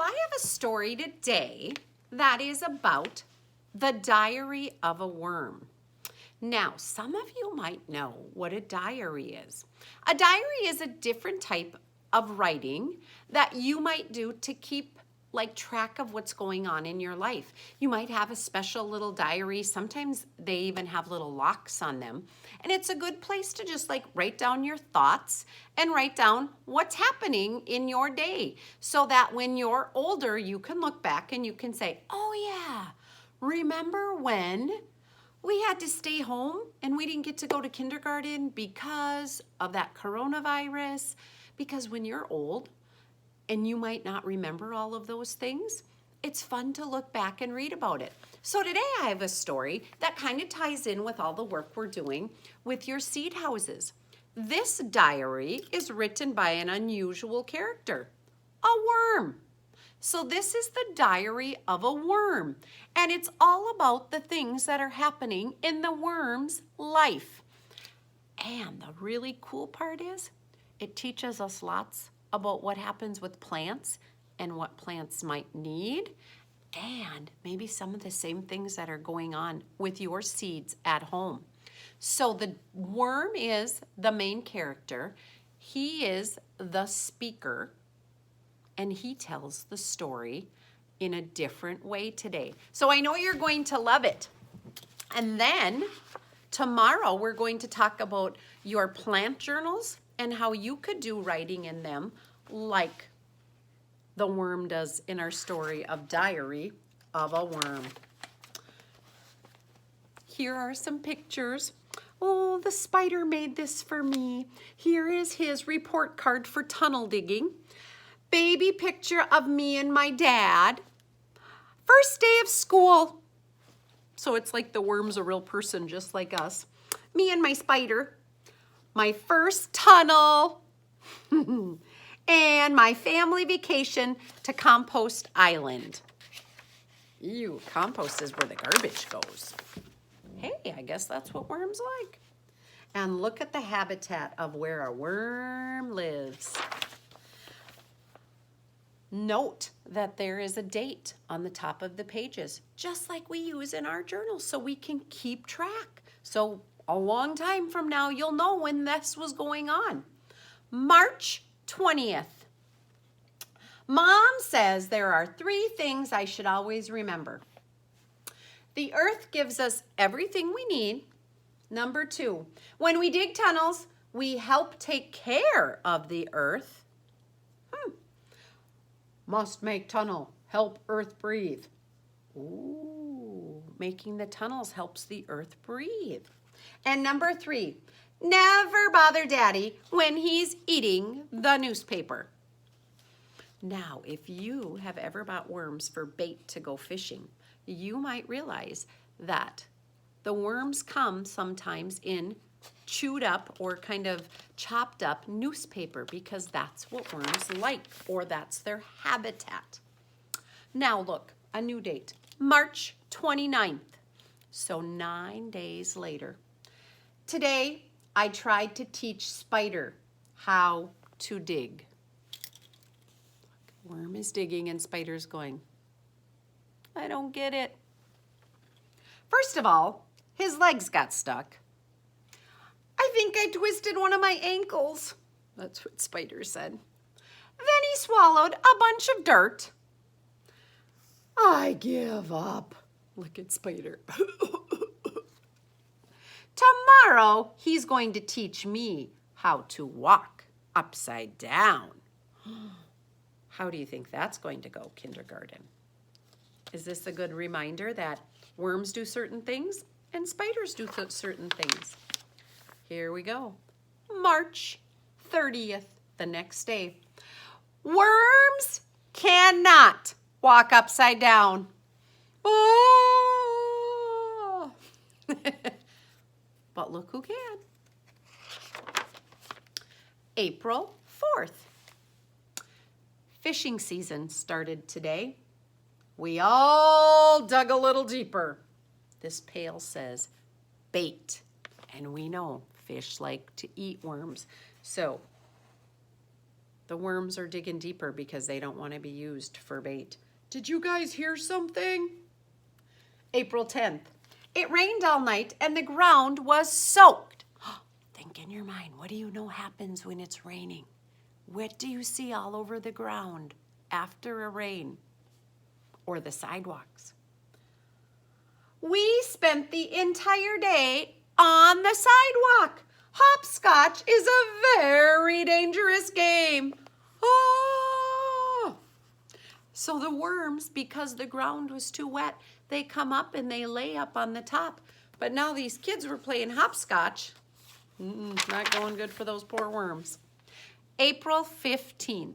I have a story today that is about the diary of a worm. Now, some of you might know what a diary is. A diary is a different type of writing that you might do to keep track of what's going on in your life. You might have a special little diary. Sometimes they even have little locks on them. And it's a good place to just write down your thoughts and write down what's happening in your day so that when you're older, you can look back and you can say, oh yeah, remember when we had to stay home and we didn't get to go to kindergarten because of that coronavirus? Because when you're old, and you might not remember all of those things, it's fun to look back and read about it. So today I have a story that kind of ties in with all the work we're doing with your seed houses. This diary is written by an unusual character, a worm. So this is the diary of a worm, and it's all about the things that are happening in the worm's life. And the really cool part is, it teaches us lots about what happens with plants and what plants might need, and maybe some of the same things that are going on with your seeds at home. So the worm is the main character. He is the speaker, and he tells the story in a different way today. So I know you're going to love it. And then tomorrow we're going to talk about your plant journals and how you could do writing in them like the worm does in our story of Diary of a Worm. Here are some pictures. Oh, the spider made this for me. Here is his report card for tunnel digging. Baby picture of me and my dad. First day of school. So it's like the worm's a real person just like us. Me and my spider. My first tunnel. And my family vacation to Compost Island. Ew, compost is where the garbage goes. Hey, I guess that's what worms like. And look at the habitat of where a worm lives. Note that there is a date on the top of the pages, just like we use in our journal, so we can keep track. So a long time from now, you'll know when this was going on. March 20th. Mom says there are 3 things I should always remember. The earth gives us everything we need. Number 2, when we dig tunnels, we help take care of the earth. Must make tunnel, help earth breathe. Ooh, making the tunnels helps the earth breathe. And number 3, never bother Daddy when he's eating the newspaper. Now, if you have ever bought worms for bait to go fishing, you might realize that the worms come sometimes in chewed up or kind of chopped up newspaper because that's what worms like, or that's their habitat. Now look, a new date, March 29th, so 9 days later. Today, I tried to teach Spider how to dig. Worm is digging and Spider's going, I don't get it. First of all, his legs got stuck. I think I twisted one of my ankles. That's what Spider said. Then he swallowed a bunch of dirt. I give up. Look at Spider. Tomorrow, he's going to teach me how to walk upside down. How do you think that's going to go, kindergarten? Is this a good reminder that worms do certain things and spiders do certain things? Here we go. March 30th, the next day. Worms cannot walk upside down. Oh! But look who can. April 4th. Fishing season started today. We all dug a little deeper. This pail says bait, and we know fish like to eat worms. So The worms are digging deeper because they don't want to be used for bait. Did you guys hear something? April 10th. It rained all night and the ground was soaked. Think in your mind, what do you know happens when it's raining? What do you see all over the ground after a rain? Or the sidewalks? We spent the entire day on the sidewalk. Hopscotch is a very dangerous game. Oh! So the worms, because the ground was too wet, they come up and they lay up on the top. But now these kids were playing hopscotch. Not going good for those poor worms. April 15th.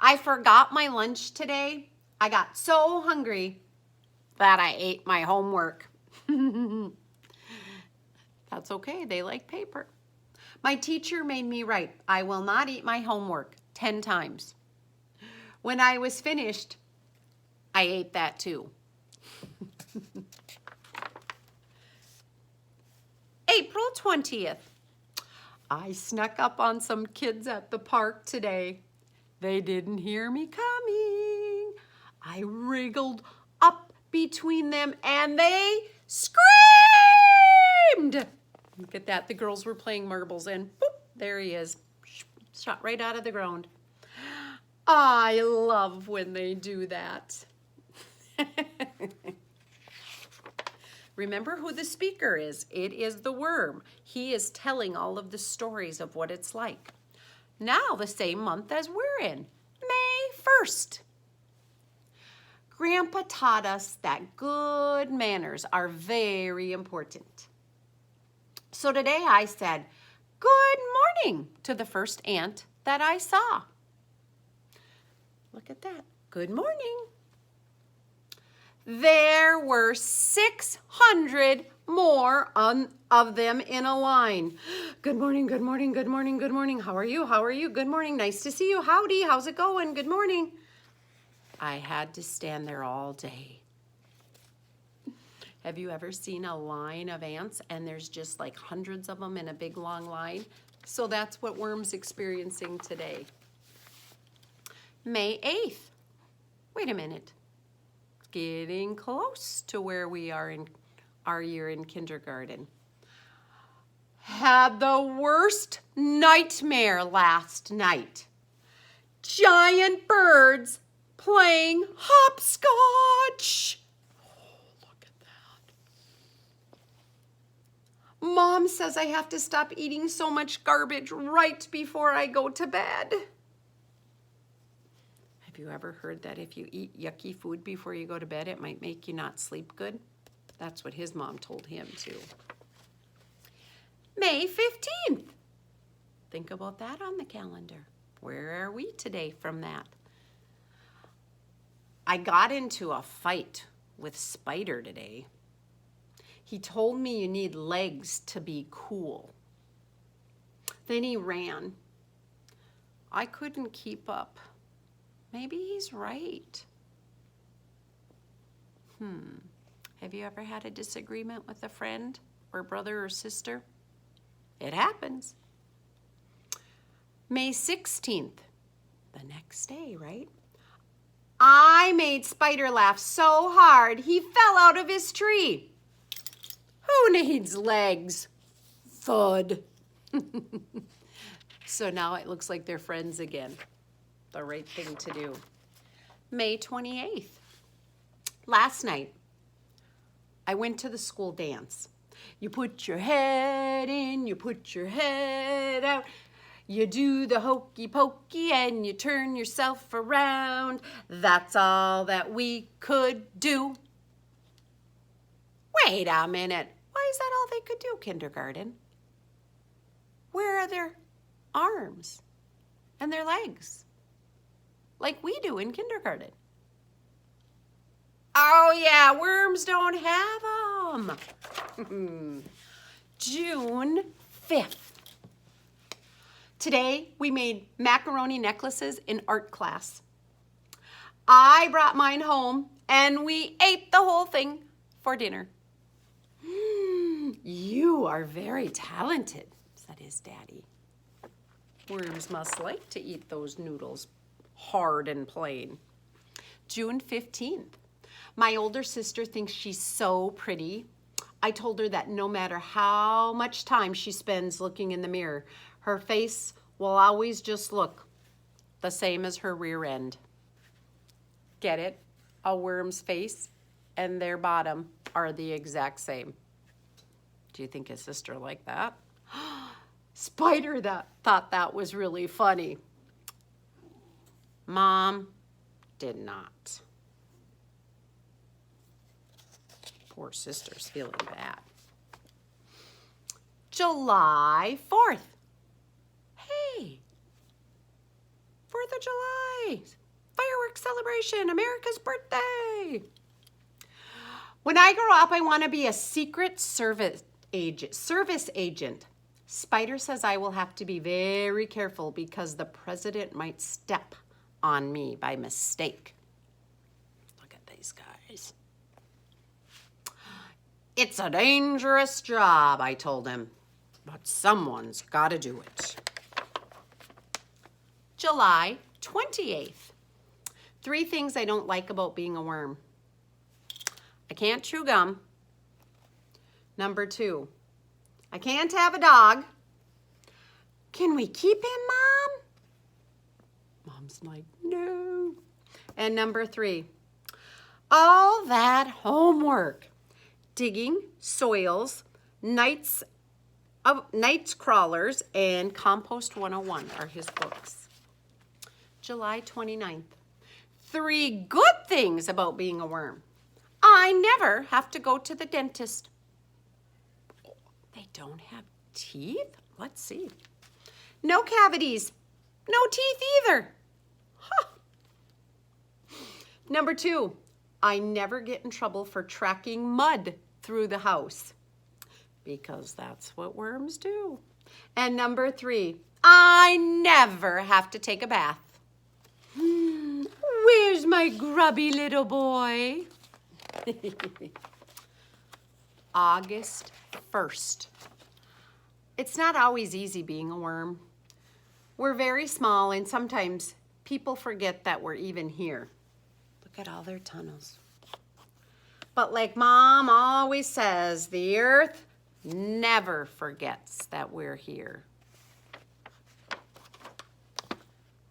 I forgot my lunch today. I got so hungry that I ate my homework. That's okay, they like paper. My teacher made me write, I will not eat my homework 10 times. When I was finished, I ate that too. April 20th. I snuck up on some kids at the park today. They didn't hear me coming. I wriggled up between them and they screamed. Look at that. The girls were playing marbles and boop, there he is. Shot right out of the ground. I love when they do that. Remember who the speaker is. It is the worm. He is telling all of the stories of what it's like. Now the same month as we're in, May 1st. Grandpa taught us that good manners are very important. So today I said, good morning to the first ant that I saw. Look at that. Good morning. There were 600 more of them in a line. Good morning, good morning, good morning, good morning. How are you? How are you? Good morning. Nice to see you. Howdy. How's it going? Good morning. I had to stand there all day. Have you ever seen a line of ants and there's just like hundreds of them in a big long line? So that's what worm's experiencing today. May 8th. Wait a minute. Getting close to where we are in our year in kindergarten. Had the worst nightmare last night. Giant birds playing hopscotch. Oh, look at that. Mom says I have to stop eating so much garbage right before I go to bed. Have you ever heard that if you eat yucky food before you go to bed, it might make you not sleep good? That's what his mom told him too. May 15th. Think about that on the calendar. Where are we today from that? I got into a fight with Spider today. He told me you need legs to be cool. Then he ran. I couldn't keep up. Maybe he's right. Have you ever had a disagreement with a friend or brother or sister? It happens. May 16th, the next day, right? I made Spider laugh so hard he fell out of his tree. Who needs legs? Thud. So now it looks like they're friends again. The right thing to do. May 28th. Last night, I went to the school dance. You put your head in, you put your head out. You do the hokey pokey and you turn yourself around. That's all that we could do. Wait a minute. Why is that all they could do, kindergarten? Where are their arms and their legs? Like we do in kindergarten. Oh yeah, worms don't have them. June 5th. Today we made macaroni necklaces in art class. I brought mine home and we ate the whole thing for dinner. You are very talented, said his daddy. Worms must like to eat those noodles hard and plain. June 15th. My older sister thinks she's so pretty. I told her that no matter how much time she spends looking in the mirror, her face will always just look the same as her rear end. Get it? A worm's face and their bottom are the exact same. Do you think his sister liked that? Spider thought that was really funny. Mom did not. Poor sister's feeling bad. July 4th. Hey, 4th of July. Fireworks celebration, America's birthday. When I grow up, I want to be a secret service agent. Spider says I will have to be very careful because the president might step on me by mistake. Look at these guys. It's a dangerous job, I told him, but someone's got to do it. July 28th. 3 things I don't like about being a worm. I can't chew gum. Number 2, I can't have a dog. Can we keep him, Mom? Mom's like, no. And number 3, all that homework. Digging, soils, nights crawlers, and Compost 101 are his books. July 29th. 3 good things about being a worm. I never have to go to the dentist. They don't have teeth? Let's see. No cavities. No teeth either. Huh. Number 2, I never get in trouble for tracking mud through the house because that's what worms do. And number 3, I never have to take a bath. Where's my grubby little boy? August 1st. It's not always easy being a worm. We're very small and sometimes people forget that we're even here. Look at all their tunnels. But like Mom always says, the earth never forgets that we're here.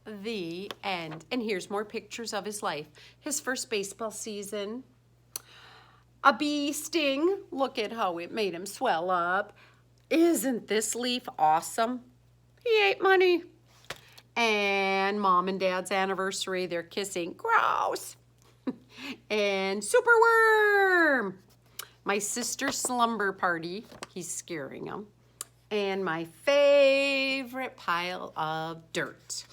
The end. And here's more pictures of his life. His first baseball season. A bee sting. Look at how it made him swell up. Isn't this leaf awesome? He ate money. And Mom and Dad's anniversary. They're kissing. Gross. And super worm. My sister's slumber party. He's scaring him. And my favorite pile of dirt.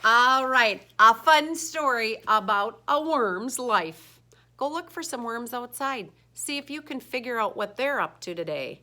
All right, a fun story about a worm's life. Go look for some worms outside. See if you can figure out what they're up to today.